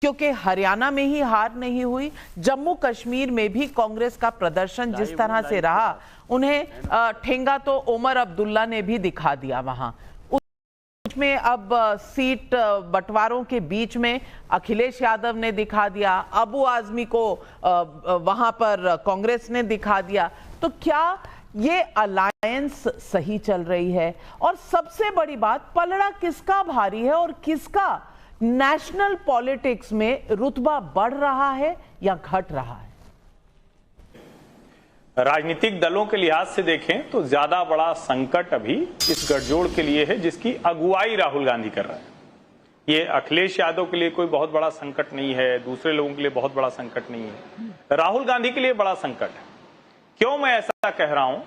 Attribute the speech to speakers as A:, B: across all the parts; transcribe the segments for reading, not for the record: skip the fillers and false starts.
A: क्योंकि हरियाणा में ही हार नहीं हुई, जम्मू कश्मीर में भी कांग्रेस का प्रदर्शन जिस तरह से रहा, उन्हें ठेंगा तो उमर अब्दुल्ला ने भी दिखा दिया। वहां में अब सीट बंटवारों के बीच में अखिलेश यादव ने दिखा दिया, अबू आजमी को वहां पर कांग्रेस ने दिखा दिया। तो क्या ये अलायंस सही चल रही है? और सबसे बड़ी बात, पलड़ा किसका भारी है और किसका नेशनल पॉलिटिक्स में रुतबा बढ़ रहा है या घट रहा है?
B: राजनीतिक दलों के लिहाज से देखें तो ज्यादा बड़ा संकट अभी इस गठजोड़ के लिए है जिसकी अगुवाई राहुल गांधी कर रहे हैं। ये अखिलेश यादव के लिए कोई बहुत बड़ा संकट नहीं है, दूसरे लोगों के लिए बहुत बड़ा संकट नहीं है, राहुल गांधी के लिए बड़ा संकट है। क्यों मैं ऐसा कह रहा हूं?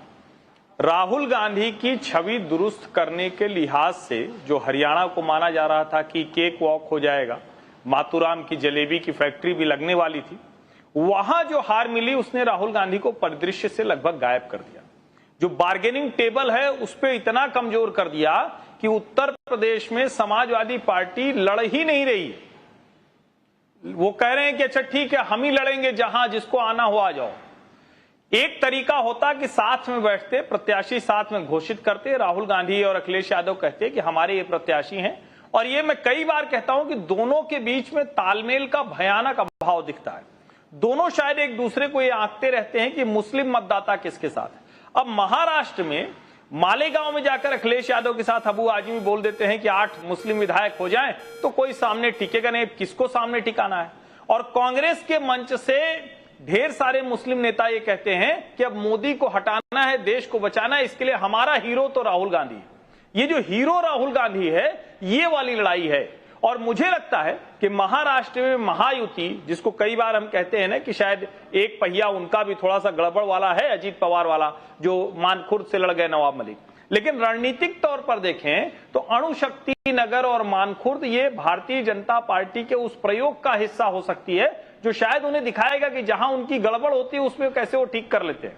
B: राहुल गांधी की छवि दुरुस्त करने के लिहाज से जो हरियाणा को माना जा रहा था कि केक वॉक हो जाएगा, मातूराम की जलेबी की फैक्ट्री भी लगने वाली थी, वहां जो हार मिली उसने राहुल गांधी को परिदृश्य से लगभग गायब कर दिया। जो बार्गेनिंग टेबल है उस पर इतना कमजोर कर दिया कि उत्तर प्रदेश में समाजवादी पार्टी लड़ ही नहीं रही है। वो कह रहे हैं कि अच्छा ठीक है, हम ही लड़ेंगे, जहां जिसको आना हो आ जाओ। एक तरीका होता कि साथ में बैठते, प्रत्याशी साथ में घोषित करते, राहुल गांधी और अखिलेश यादव कहते कि हमारे ये प्रत्याशी हैं। और ये मैं कई बार कहता हूं कि दोनों के बीच में तालमेल का भयानक अभाव दिखता है। दोनों शायद एक दूसरे को ये आंकते रहते हैं कि मुस्लिम मतदाता किसके साथ है। अब महाराष्ट्र में मालेगांव में जाकर अखिलेश यादव के साथ अबू आजमी बोल देते हैं कि 8 मुस्लिम विधायक हो जाएं तो कोई सामने टिकेगा नहीं, किसको सामने टिकाना है। और कांग्रेस के मंच से ढेर सारे मुस्लिम नेता ये कहते हैं कि अब मोदी को हटाना है, देश को बचाना है, इसके लिए हमारा हीरो तो राहुल गांधी है। ये जो हीरो राहुल गांधी है, ये वाली लड़ाई है। और मुझे लगता है कि महाराष्ट्र में महायुति, जिसको कई बार हम कहते हैं ना कि शायद एक पहिया उनका भी थोड़ा सा गड़बड़ वाला है, अजीत पवार वाला, जो मानखुर्द से लड़ गए नवाब मलिक। लेकिन रणनीतिक तौर पर देखें तो अणुशक्ति नगर और मानखुर्द ये भारतीय जनता पार्टी के उस प्रयोग का हिस्सा हो सकती है जो शायद उन्हें दिखाएगा कि जहां उनकी गड़बड़ होती है उसमें कैसे वो ठीक कर लेते हैं।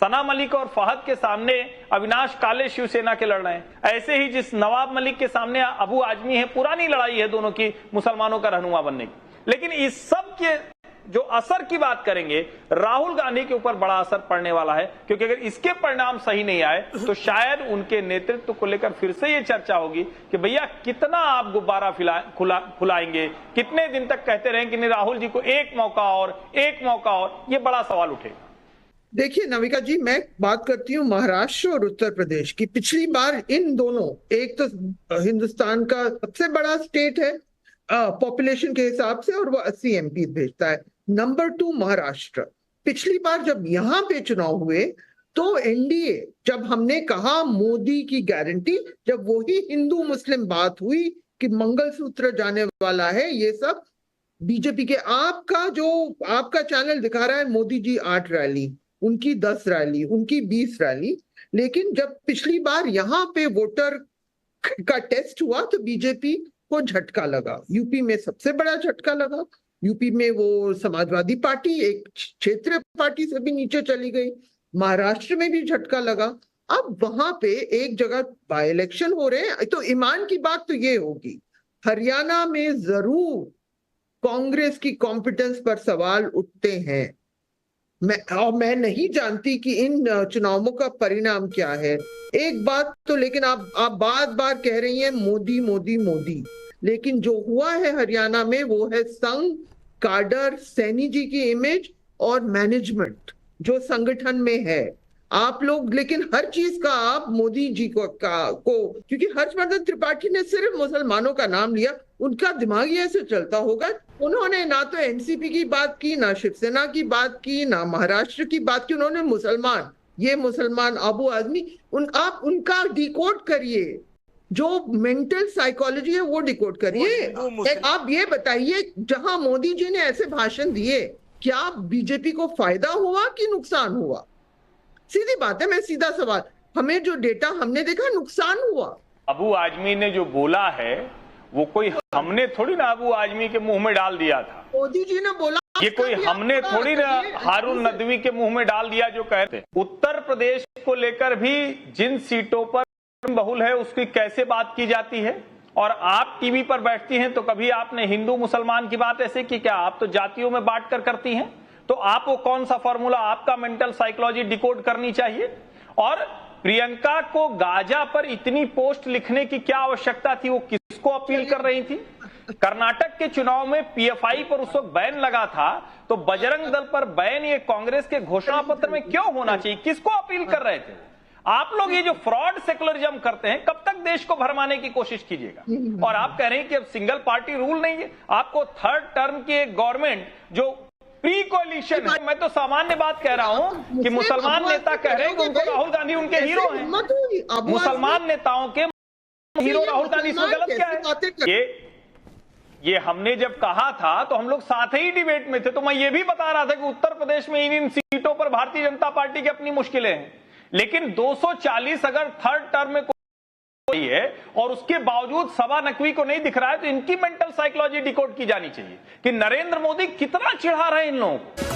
B: सना मलिक और फहद के सामने अविनाश काले शिवसेना के लड़ रहे हैं, ऐसे ही जिस नवाब मलिक के सामने अबू आजमी है, पुरानी लड़ाई है दोनों की मुसलमानों का रहनुमा बनने की। लेकिन इस सब के जो असर की बात करेंगे, राहुल गांधी के ऊपर बड़ा असर पड़ने वाला है, क्योंकि अगर इसके परिणाम सही नहीं आए तो शायद उनके नेतृत्व को लेकर फिर से ये चर्चा होगी कि भैया कितना आप गुब्बारा फुलाएंगे, कितने दिन तक कहते रहें कि नहीं राहुल जी को एक मौका और, एक मौका और। ये बड़ा सवाल उठेगा।
C: देखिए नविका जी, मैं बात करती हूँ महाराष्ट्र और उत्तर प्रदेश की। पिछली बार इन दोनों, एक तो हिंदुस्तान का सबसे बड़ा स्टेट है पॉपुलेशन के हिसाब से और वो 80 एमपी भेजता है। नंबर 2 महाराष्ट्र। पिछली बार जब यहाँ पे चुनाव हुए तो एनडीए, जब हमने कहा मोदी की गारंटी, जब वही हिंदू मुस्लिम बात हुई कि मंगलसूत्र जाने वाला है, ये सब बीजेपी के, आपका चैनल दिखा रहा है मोदी जी 8 रैली, उनकी 10 रैली, उनकी 20 रैली। लेकिन जब पिछली बार यहाँ पे वोटर का टेस्ट हुआ तो बीजेपी को झटका लगा। यूपी में सबसे बड़ा झटका लगा। यूपी में वो समाजवादी पार्टी एक क्षेत्रीय पार्टी से भी नीचे चली गई। महाराष्ट्र में भी झटका लगा। अब वहां पे एक जगह बाय इलेक्शन हो रहे हैं, तो ईमान की बात तो ये होगी, हरियाणा में जरूर कांग्रेस की कॉम्पिटेंस पर सवाल उठते हैं। मैं नहीं जानती कि इन चुनावों का परिणाम क्या है। एक बात तो, लेकिन आप बार कह रही हैं मोदी मोदी मोदी, लेकिन जो हुआ है हरियाणा में वो है संघ, काडर, सैनी जी की इमेज और मैनेजमेंट जो संगठन में है। आप लोग लेकिन हर चीज का आप मोदी जी को क्योंकि हर्षवर्धन त्रिपाठी ने सिर्फ मुसलमानों का नाम लिया, उनका दिमाग ही ऐसे चलता होगा। उन्होंने ना तो एनसीपी की बात की, ना शिवसेना की बात की, ना महाराष्ट्र की बात की। उन्होंने मुसलमान, ये मुसलमान अबू आजमी, आप उनका डिकोड करिए, जो मेंटल साइकोलॉजी है वो डिकोड करिए। आप ये बताइए, जहां मोदी जी ने ऐसे भाषण दिए, क्या बीजेपी को फायदा हुआ कि नुकसान हुआ? सीधी बात है, मैं सीधा सवाल, हमें जो डेटा हमने देखा नुकसान हुआ।
B: अबू आजमी ने जो बोला है वो कोई हमने थोड़ी ना अबू आजमी के मुंह में डाल दिया था, मोदी जी ने बोला। ये कोई हमने थोड़ी ना हारून नदवी के मुंह में डाल दिया जो कहते। उत्तर प्रदेश को लेकर भी जिन सीटों पर बहुल है उसकी कैसे बात की जाती है और आप टीवी पर बैठती हैं तो कभी आपने हिंदू मुसलमान की बात ऐसे की क्या? आप तो जातियों में बांट कर करती हैं। तो आपको कौन सा फॉर्मूला, आपका मेंटल साइकोलॉजी डिकोड करनी चाहिए। और प्रियंका को गाजा पर इतनी पोस्ट लिखने की क्या आवश्यकता थी? वो किसको अपील कर रही थी? कर्नाटक के चुनाव में पीएफआई पर उस वक्त बैन लगा था, तो बजरंग दल पर बैन ये कांग्रेस के घोषणा पत्र में क्यों होना चाहिए? किसको अपील कर रहे थे? आप लोग ये जो फ्रॉड सेकुलरिज्म करते हैं, कब तक देश को भरमाने की कोशिश कीजिएगा? और आप कह रहे हैं कि अब सिंगल पार्टी रूल नहीं है, आपको थर्ड टर्म की एक गवर्नमेंट जो प्री कोलिशन है। मैं तो सामान्य बात कह रहा हूं कि मुसलमान नेता कह रहे हैं कि उनको राहुल गांधी उनके हीरो हैं। मुसलमान नेताओं के हीरो राहुल गांधी, इसमें गलत क्या है? ये हमने जब कहा था तो हम लोग साथ ही डिबेट में थे, तो मैं ये भी बता रहा था कि उत्तर प्रदेश में इन सीटों पर भारतीय जनता पार्टी की अपनी मुश्किलें हैं, लेकिन 240 अगर थर्ड टर्म में कोई है और उसके बावजूद सवा नकवी को नहीं दिख रहा है, तो इनकी मेंटल साइकोलॉजी डिकोड की जानी चाहिए कि नरेंद्र मोदी कितना चिढ़ा रहे हैं इन लोगों को।